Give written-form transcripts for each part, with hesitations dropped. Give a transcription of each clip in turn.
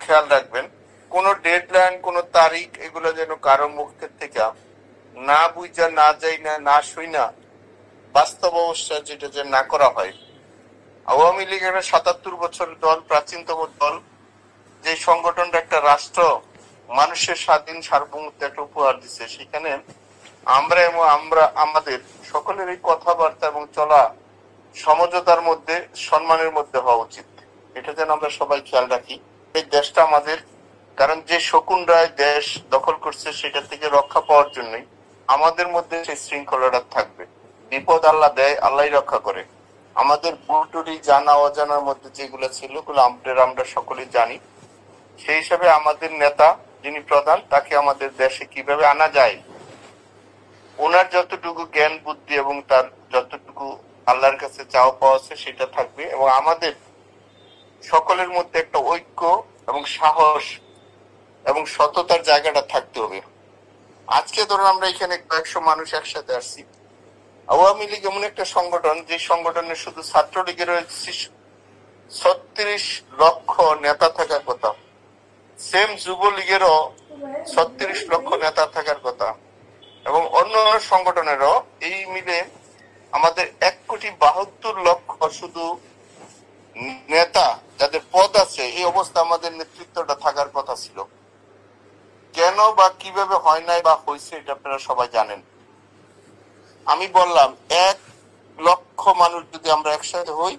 খেয়াল রাখবেন, কোনো ডেডলাইন, কোনো তারিখ এগুলো যেন কারো মুখের থেকে না বুঝা, না যাই না, না শুই না, বাস্তব অবস্থা যেটা যে না করা হয়। আওয়ামী লীগ একটা ৭৭ বছরের দল, প্রাচীনতম দল, যে সংগঠনটা একটা রাষ্ট্র মানুষের স্বাধীন সার্বভৌমত্ব একটা উপহার দিচ্ছে, সেখানে আমরা এবং আমরা আমাদের সকলের এই কথাবার্তা এবং চলা সমঝোতার মধ্যে, সম্মানের মধ্যে হওয়া উচিত। এটা যেন আমরা সবাই খেয়াল রাখি। এই দেশটা আমাদের, কারণ যে শকুন রায় দেশ দখল করছে সেটা থেকে রক্ষা পাওয়ার জন্যই আমাদের মধ্যে সেই শৃঙ্খলাটা থাকবে। বিপদ আল্লাহ দেয়, আল্লাহই রক্ষা করে। আমাদের ভুলটুরি জানা অজানার মধ্যে যেগুলো ছিল ওগুলো আমরা সকলেই জানি। সেই হিসাবে আমাদের নেতা যিনি প্রধান, তাকে আমাদের দেশে কিভাবে আনা যায়, ওনার যতটুকু জ্ঞান বুদ্ধি এবং তার যতটুকু আল্লাহর কাছে চাওয়া পাওয়া আছে সেটা থাকবে, এবং আমাদের সকলের মধ্যে একটা ঐক্য এবং সাহস এবং সততার জায়গাটা থাকতে হবে। আজকে ধরুন আমরা এখানে কয়েকশো মানুষ একসাথে আসছি। আওয়ামী লীগ এমন একটা সংগঠন, যে সংগঠনে শুধু ছাত্রলীগের ৩৬ লক্ষ নেতা থাকার কথা, সেম যুবলীগেরও ৩৬ লক্ষ নেতা থাকার কথা, এবং অন্য সংগঠনেরও এই মিলে আমাদের ১,৭২,০০,০০০ শুধু নেতা যাদের পদ আছে, এই অবস্থা আমাদের নেতৃত্বটা থাকার কথা ছিল। কেন বা কিভাবে হয় নাই বা হয়েছে এটা আপনারা সবাই জানেন। আমি বললাম ১,০০,০০০ মানুষ যদি আমরা একসাথে হই,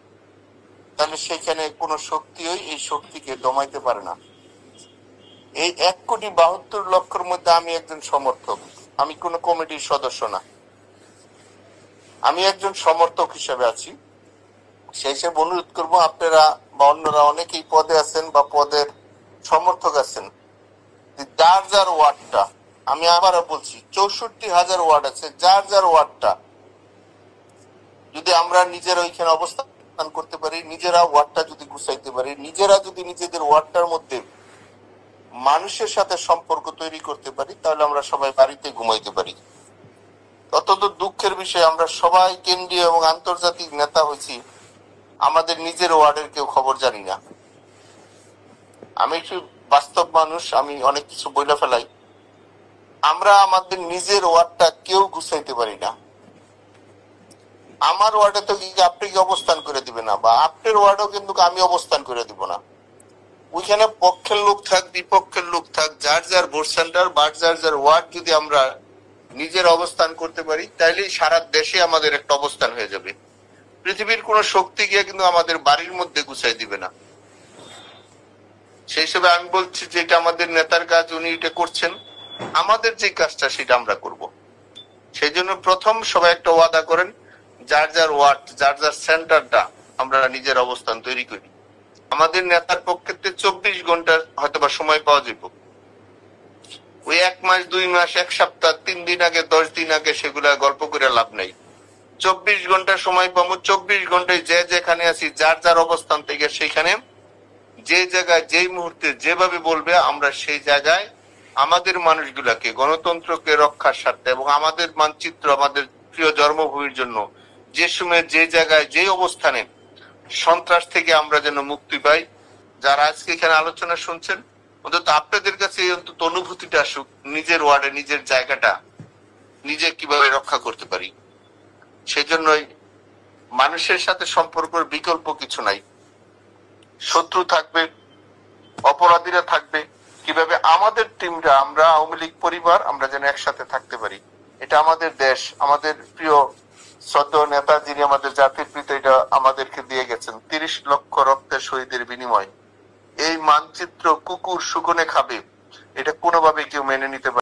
তাহলে সেখানে কোনো শক্তি এই শক্তিকে দমাইতে পারে না। এই ১,৭২,০০,০০০ মধ্যে আমি একজন সমর্থক, আমি কোনো কমিটির সদস্য না, আমি একজন সমর্থক হিসেবে আছি। সেই হিসেবে অনুরোধ করবো, আপনারা বা অন্যরা অনেকেই পদে আছেন বা পদের সমর্থক আছেন, যার যার ওয়ার্ডটা, আমি আবারও বলছি ৬৪,০০০ ওয়ার্ড আছে, যার যার ওয়ার্ডটা যদি আমরা নিজেরা ওইখানে অবস্থান করতে পারি, নিজেরা ওয়ার্ডটা যদি গুছাইতে পারি, নিজেরা যদি নিজেদের ওয়ার্ডটার মধ্যে মানুষের সাথে সম্পর্ক তৈরি করতে পারি, তাহলে আমরা সবাই বাড়িতে ঘুমাইতে পারি। অত্যন্ত দুঃখের বিষয়, আমরা সবাই কেন্দ্রীয় এবং আন্তর্জাতিক নেতা হয়েছি, আমাদের নিজের ওয়ার্ডের কেউ খবর জানি না। আমি একটু বাস্তব মানুষ, আমি অনেক কিছু বইলা ফেলাই। আমরা আমাদের নিজের ওয়ার্ডটা কেউ গুছাইতে পারি না। আমার ওয়ার্ডে তো আপনি কি অবস্থান করে দিবে না, বা আপনার ওয়ার্ডেও কিন্তু আমি অবস্থান করে দিব না। ওইখানে পক্ষের লোক থাক, বিপক্ষের লোক থাক, যার যার ভোট সেন্টার বা যার যার ওয়ার্ড যদি আমরা নিজের অবস্থান করতে পারি, তাইলে সারা দেশে আমাদের একটা অবস্থান হয়ে যাবে। পৃথিবীর কোন শক্তি গিয়ে কিন্তু আমাদের বাড়ির মধ্যে গুছাই দিবে না। সেই হিসেবে আমি বলছি যে এটা আমাদের নেতার কাজ, উনি এটা করছেন, আমাদের যে কাজটা সেটা আমরা করব। সেই জন্য প্রথম সবাই একটা ওয়াদা করেন, যার যার ওয়ার্ড, যার যার সেন্টারটা আমরা নিজের অবস্থান তৈরি করি। আমাদের নেতার পক্ষে ২৪ ঘন্টা হয়তো বা সময় পাওয়া যাবে, ওই ১ মাস, ২ মাস, ১ সপ্তাহ, ৩ দিন আগে, ১০ দিন আগে সেগুলা গল্প করে লাভ নাই। ২৪ ঘন্টা সময় পাবো, ২৪ ঘন্টায় যে যেখানে আছি, যার যার অবস্থান থেকে সেখানে যে জায়গায় যেই মুহূর্তে যেভাবে বলবে, আমরা সেই জায়গায় আমাদের মানুষগুলাকে, গণতন্ত্রকে রক্ষার স্বার্থে এবং আমাদের মানচিত্র, আমাদের প্রিয় জন্মভূমির জন্য যে সময় যে জায়গায় যে অবস্থানে সন্ত্রাস থেকে আমরা যেন মুক্তি পাই। যারা আজকে এখানে আলোচনা শুনছেন, অন্তত আপনাদের কাছে অন্তত অনুভূতিটা আসুক, নিজের ওয়ার্ডে নিজের জায়গাটা নিজে কিভাবে রক্ষা করতে পারি। সেজন্যই মানুষের সাথে সম্পর্কের বিকল্প কিছু নাই। শত্রু থাকবে, অপরাধীরা থাকবে, কিভাবে আমাদের টিমটা, আমরা আওয়ামী লীগ পরিবার, আমরা যেন একসাথে থাকতে পারি। এটা আমাদের দেশ, আমাদের প্রিয় শ্রদ্ধেয় নেতা যিনি আমাদের জাতির পিতা, এটা আমাদেরকে দিয়ে গেছেন ৩০ লক্ষ রক্তের শহীদের বিনিময়। এই মানচিত্র কুকুর শুকনে খাবে, এটা কোনোভাবে কেউ মেনে নিতে পারে